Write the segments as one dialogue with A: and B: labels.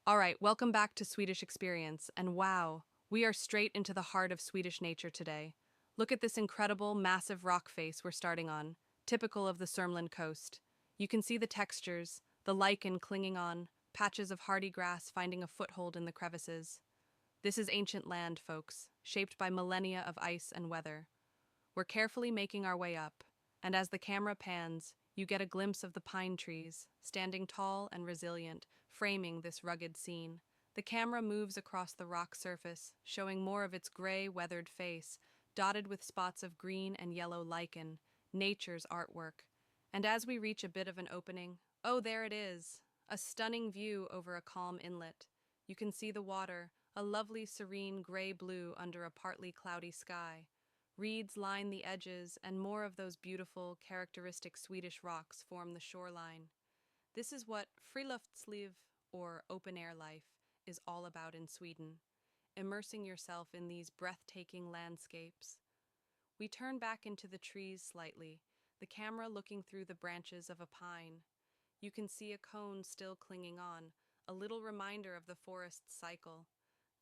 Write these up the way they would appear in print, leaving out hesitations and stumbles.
A: All right, welcome back to Swedish Experience. And wow, we are straight into the heart of Swedish nature today. Look at this incredible, massive rock face we're starting on, typical of the Sörmland coast. You can see the textures, the lichen clinging on, patches of hardy grass finding a foothold in the crevices. This is ancient land, folks, shaped by millennia of ice and weather. We're carefully making our way up, and as the camera pans, you get a glimpse of the pine trees, standing tall and resilient, framing this rugged scene. The camera moves across the rock surface, showing more of its gray, weathered face, dotted with spots of green and yellow lichen, nature's artwork. And as we reach a bit of an opening, oh, there it is! A stunning view over a calm inlet. You can see the water, a lovely serene gray-blue under a partly cloudy sky. Reeds line the edges, and more of those beautiful, characteristic Swedish rocks form the shoreline. This is what Friluftsliv, or open-air life, is all about in Sweden, immersing yourself in these breathtaking landscapes. We turn back into the trees slightly, the camera looking through the branches of a pine. You can see a cone still clinging on, a little reminder of the forest's cycle.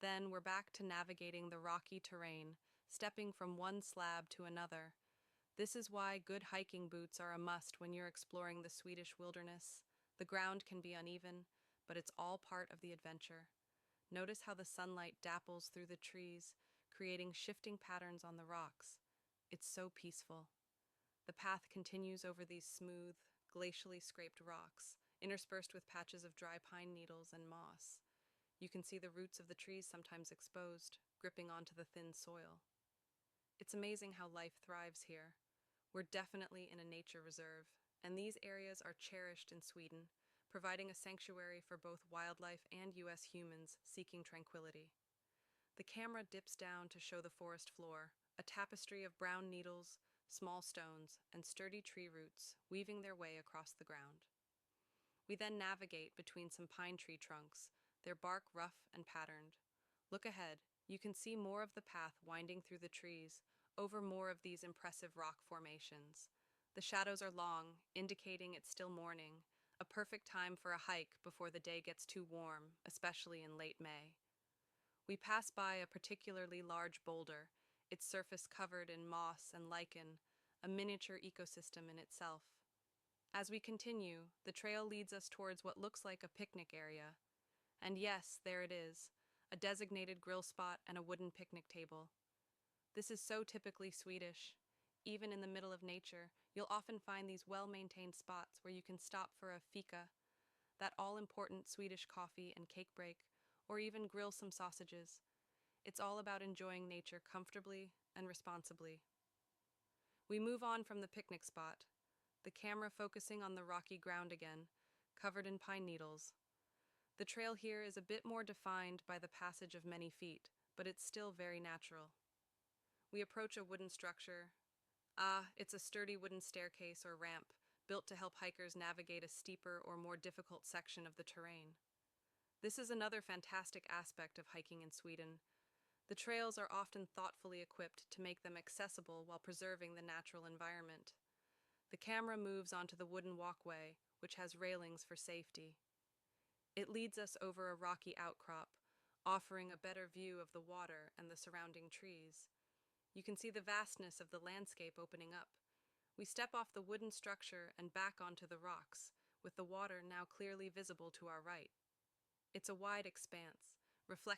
A: Then we're back to navigating the rocky terrain, stepping from one slab to another. This is why good hiking boots are a must when you're exploring the Swedish wilderness. The ground can be uneven, but it's all part of the adventure. Notice how the sunlight dapples through the trees, creating shifting patterns on the rocks. It's so peaceful. The path continues over these smooth, glacially scraped rocks, interspersed with patches of dry pine needles and moss. You can see the roots of the trees sometimes exposed, gripping onto the thin soil. It's amazing how life thrives here. We're definitely in a nature reserve, and these areas are cherished in Sweden, providing a sanctuary for both wildlife and U.S. humans seeking tranquility. The camera dips down to show the forest floor, a tapestry of brown needles, small stones, and sturdy tree roots weaving their way across the ground. We then navigate between some pine tree trunks, their bark rough and patterned. Look ahead, you can see more of the path winding through the trees, over more of these impressive rock formations. The shadows are long, indicating it's still morning, a perfect time for a hike before the day gets too warm, especially in late May. We pass by a particularly large boulder, its surface covered in moss and lichen, a miniature ecosystem in itself. As we continue, the trail leads us towards what looks like a picnic area. And yes, there it is, a designated grill spot and a wooden picnic table. This is so typically Swedish. Even in the middle of nature, you'll often find these well-maintained spots where you can stop for a fika, that all-important Swedish coffee and cake break, or even grill some sausages. It's all about enjoying nature comfortably and responsibly. We move on from the picnic spot, the camera focusing on the rocky ground again, covered in pine needles. The trail here is a bit more defined by the passage of many feet, but it's still very natural. We approach a wooden structure. It's a sturdy wooden staircase or ramp, built to help hikers navigate a steeper or more difficult section of the terrain. This is another fantastic aspect of hiking in Sweden. The trails are often thoughtfully equipped to make them accessible while preserving the natural environment. The camera moves onto the wooden walkway, which has railings for safety. It leads us over a rocky outcrop, offering a better view of the water and the surrounding trees. You can see the vastness of the landscape opening up. We step off the wooden structure and back onto the rocks, with the water now clearly visible to our right. It's a wide expanse, reflecting